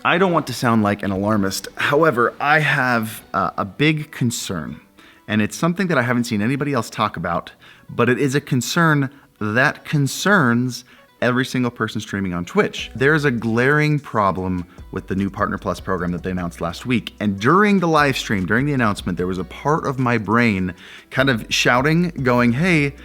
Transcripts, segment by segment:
I don't want to sound like an alarmist. However, I have a big concern, and it's something that I haven't seen anybody else talk about, but it is a concern that concerns every single person streaming on Twitch. There is a glaring problem with the new Partner Plus program that they announced last week. And during the live stream, during the announcement, there was a part of my brain kind of shouting, going, hey,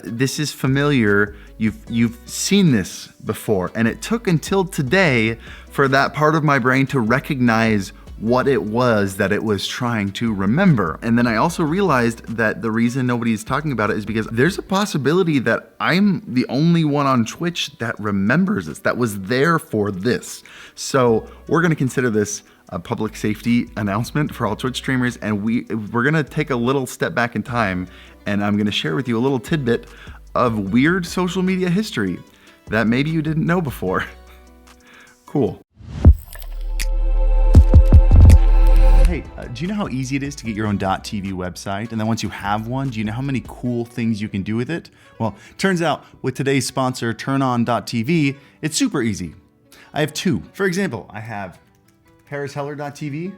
this is familiar. You've seen this before. And it took until today for that part of my brain to recognize what it was that it was trying to remember. And then I also realized that the reason nobody's talking about it is because there's a possibility that I'm the only one on Twitch that remembers this, that was there for this. So we're gonna consider this a public safety announcement for all Twitch streamers, and we're gonna take a little step back in time, and I'm gonna share with you a little tidbit of weird social media history that maybe you didn't know before. Cool. Hey, do you know how easy it is to get your own .tv website? And then once you have one, do you know how many cool things you can do with it? Well, turns out with today's sponsor, TurnOn.tv, it's super easy. I have two. For example, I have ParisHeller.tv,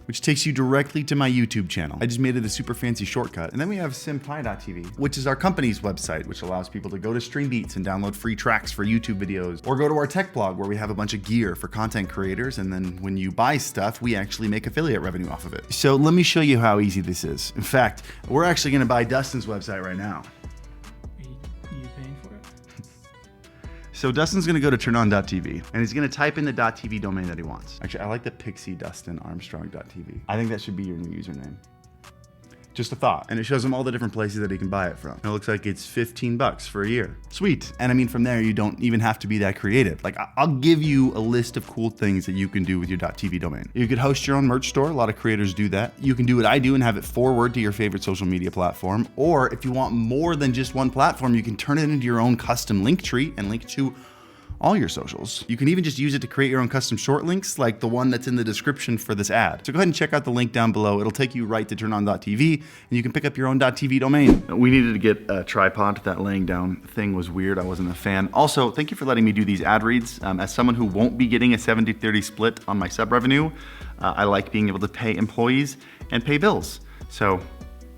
which takes you directly to my YouTube channel. I just made it a super fancy shortcut. And then we have Senpai.tv, which is our company's website, which allows people to go to Stream Beats and download free tracks for YouTube videos, or go to our tech blog where we have a bunch of gear for content creators. And then when you buy stuff, we actually make affiliate revenue off of it. So let me show you how easy this is. In fact, we're actually gonna buy Dustin's website right now. Are you paying for it? So Dustin's gonna go to turnon.tv and he's gonna type in the .tv domain that he wants. Actually, I like the Pixie Dustin Armstrong.tv. I think that should be your new username. Just a thought. And it shows him all the different places that he can buy it from. It looks like it's 15 bucks for a year. Sweet. And I mean, from there, you don't even have to be that creative. Like, I'll give you a list of cool things that you can do with your .tv domain. You could host your own merch store. A lot of creators do that. You can do what I do and have it forward to your favorite social media platform. Or if you want more than just one platform, you can turn it into your own custom link tree and link to all your socials. You can even just use it to create your own custom short links, like the one that's in the description for this ad. So go ahead and check out the link down below. It'll take you right to turnon.tv, and you can pick up your own .tv domain. We needed to get a tripod. That laying down thing was weird. I wasn't a fan. Also, thank you for letting me do these ad reads. As someone who won't be getting a 70-30 split on my sub revenue, I like being able to pay employees and pay bills. So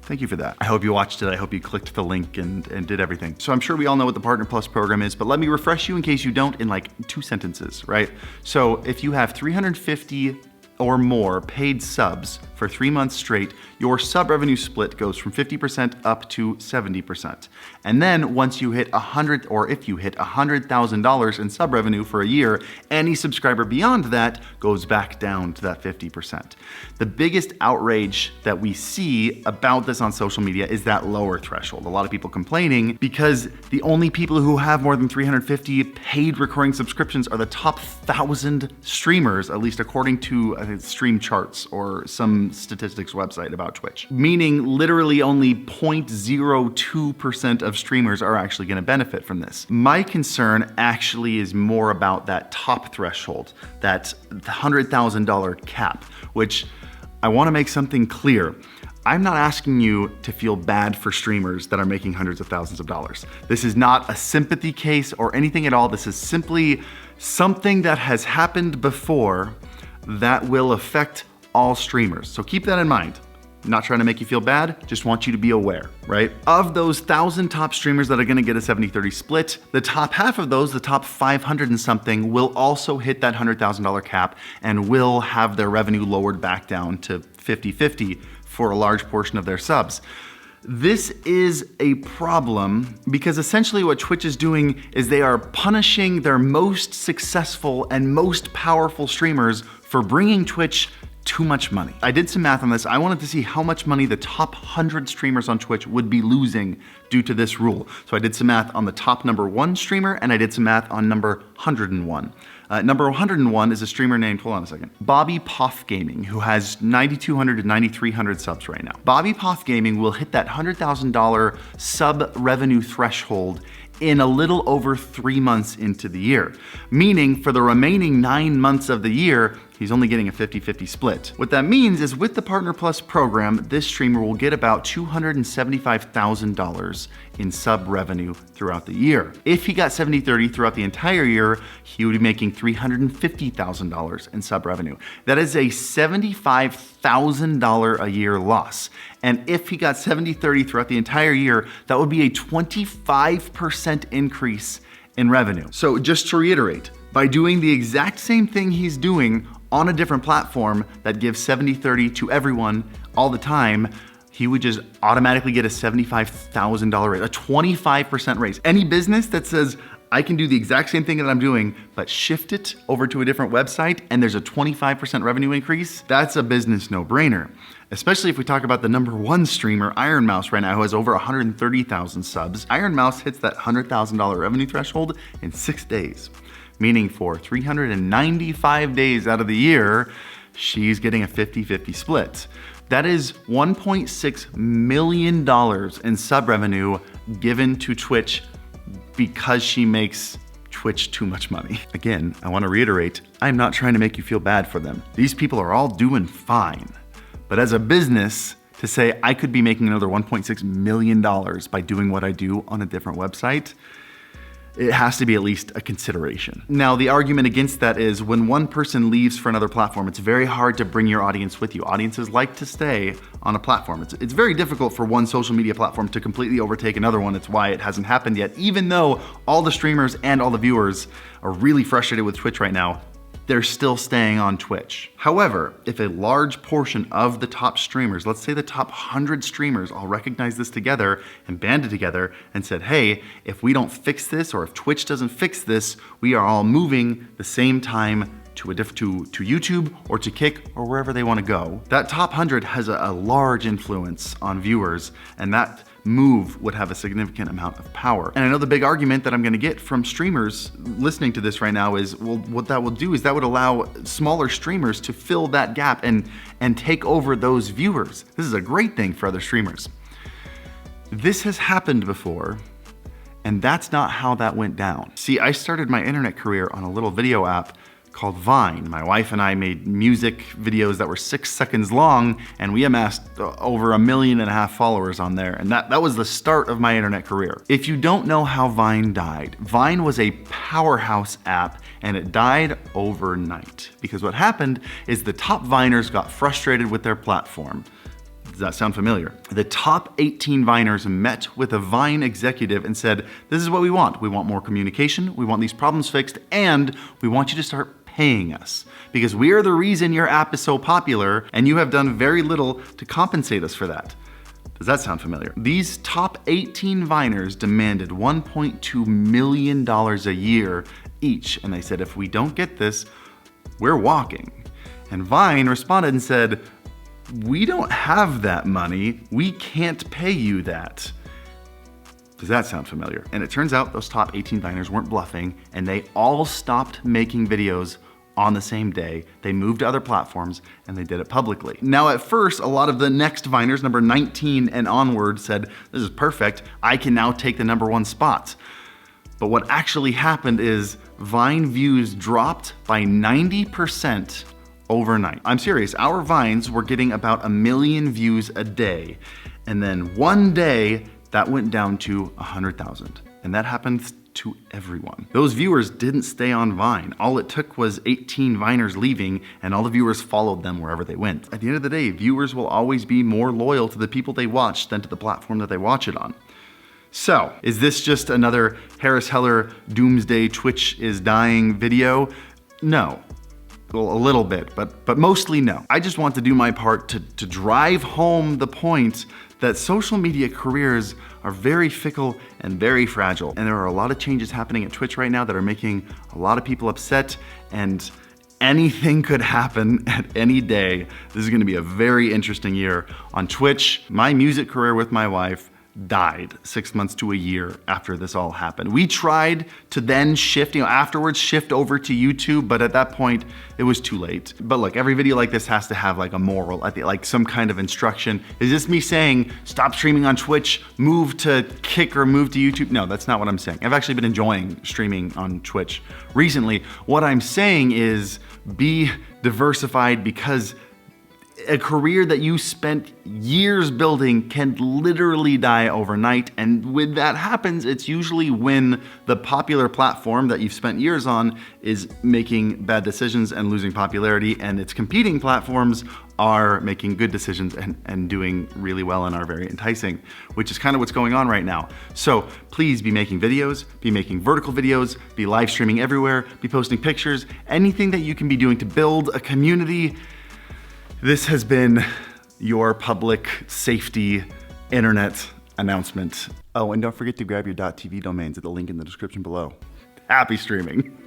thank you for that. I hope you watched it. I hope you clicked the link and did everything. So I'm sure we all know what the Partner Plus program is, but let me refresh you in case you don't in like 2 sentences, right? So if you have 350 or more paid subs for 3 months straight, your sub revenue split goes from 50% up to 70%. And then once you hit if you hit $100,000 in sub revenue for a year, any subscriber beyond that goes back down to that 50%. The biggest outrage that we see about this on social media is that lower threshold. A lot of people complaining because the only people who have more than 350 paid recurring subscriptions are the top 1,000 streamers, at least according to Stream Charts or some statistics website about Twitch. Meaning literally only 0.02% of streamers are actually gonna benefit from this. My concern actually is more about that top threshold, that $100,000 cap, which I wanna make something clear. I'm not asking you to feel bad for streamers that are making hundreds of thousands of dollars. This is not a sympathy case or anything at all. This is simply something that has happened before that will affect all streamers. So keep that in mind. I'm not trying to make you feel bad, just want you to be aware, right? Of those 1,000 top streamers that are gonna get a 70-30 split, the top half of those, the top 500 and something, will also hit that $100,000 cap and will have their revenue lowered back down to 50-50 for a large portion of their subs. This is a problem because essentially what Twitch is doing is they are punishing their most successful and most powerful streamers for bringing Twitch too much money. I did some math on this. I wanted to see how much money the top 100 streamers on Twitch would be losing due to this rule. So I did some math on the top number 1 streamer and I did some math on number 101. Number 101 is a streamer named, hold on a second, Bobby Poff Gaming, who has 9,200 to 9,300 subs right now. Bobby Poff Gaming will hit that $100,000 sub revenue threshold in a little over 3 months into the year. Meaning for the remaining 9 months of the year, He's only getting a 50-50 split. What that means is with the Partner Plus program, this streamer will get about $275,000 in sub revenue throughout the year. If he got 70-30 throughout the entire year, he would be making $350,000 in sub revenue. That is a $75,000 a year loss. And if he got 70-30 throughout the entire year, that would be a 25% increase in revenue. So just to reiterate, by doing the exact same thing he's doing on a different platform that gives 70-30 to everyone all the time, he would just automatically get a $75,000 raise, a 25% raise. Any business that says, I can do the exact same thing that I'm doing, but shift it over to a different website and there's a 25% revenue increase, that's a business no-brainer. Especially if we talk about the #1 streamer, Iron Mouse, right now, who has over 130,000 subs. Iron Mouse hits that $100,000 revenue threshold in 6 days, meaning for 395 days out of the year, she's getting a 50-50 split. That is $1.6 million in sub revenue given to Twitch because she makes Twitch too much money. Again, I want to reiterate, I'm not trying to make you feel bad for them. These people are all doing fine. But as a business, to say I could be making another $1.6 million by doing what I do on a different website, it has to be at least a consideration. Now, the argument against that is when one person leaves for another platform, it's very hard to bring your audience with you. Audiences like to stay on a platform. It's very difficult for one social media platform to completely overtake another one. It's why it hasn't happened yet. Even though all the streamers and all the viewers are really frustrated with Twitch right now, they're still staying on Twitch. However, if a large portion of the top streamers, let's say the top 100 streamers, all recognized this together and banded together and said, hey, if we don't fix this, or if Twitch doesn't fix this, we are all moving the same time to YouTube or to Kick or wherever they want to go. That top 100 has a large influence on viewers, and that move would have a significant amount of power. And I know the big argument that I'm gonna get from streamers listening to this right now is, well, what that will do is that would allow smaller streamers to fill that gap and take over those viewers. This is a great thing for other streamers. This has happened before, and that's not how that went down. See, I started my internet career on a little video app called Vine. My wife and I made music videos that were 6 seconds long, and we amassed over 1.5 million followers on there. And that was the start of my internet career. If you don't know how Vine died, Vine was a powerhouse app, and it died overnight. Because what happened is the top Viners got frustrated with their platform. Does that sound familiar? The top 18 Viners met with a Vine executive and said, this is what we want. We want more communication, we want these problems fixed, and we want you to start paying us. Because we are the reason your app is so popular, and you have done very little to compensate us for that. Does that sound familiar? These top 18 Viners demanded $1.2 million a year each, and they said, if we don't get this, we're walking. And Vine responded and said, we don't have that money. We can't pay you that. Does that sound familiar? And it turns out those top 18 Viners weren't bluffing, and they all stopped making videos on the same day. They moved to other platforms, and they did it publicly. Now, at first, a lot of the next Viners, number 19 and onward, said, this is perfect. I can now take the #1 spot. But what actually happened is Vine views dropped by 90% overnight. I'm serious, our Vines were getting about 1 million views a day. And then one day, that went down to 100,000. And that happened to everyone. Those viewers didn't stay on Vine. All it took was 18 Viners leaving, and all the viewers followed them wherever they went. At the end of the day, viewers will always be more loyal to the people they watch than to the platform that they watch it on. So, is this just another Harris Heller doomsday Twitch is dying video? No. Well, a little bit, but mostly no. I just want to do my part to drive home the point that social media careers are very fickle and very fragile. And there are a lot of changes happening at Twitch right now that are making a lot of people upset, and anything could happen at any day. This is gonna be a very interesting year on Twitch. My music career with my wife died 6 months to a year after this all happened. We tried to then shift, afterwards shift over to YouTube, but at that point, it was too late. But look, every video like this has to have like a moral, like some kind of instruction. Is this me saying, stop streaming on Twitch, move to Kick or move to YouTube? No, that's not what I'm saying. I've actually been enjoying streaming on Twitch recently. What I'm saying is, Be diversified, because a career that you spent years building can literally die overnight. And when that happens, it's usually when the popular platform that you've spent years on is making bad decisions and losing popularity, and its competing platforms are making good decisions and doing really well and are very enticing, which is kind of what's going on right now. So please be making videos, be making vertical videos, be live streaming everywhere, be posting pictures, anything that you can be doing to build a community. This has been your public safety internet announcement. Oh, and don't forget to grab your .tv domains at the link in the description below. Happy streaming.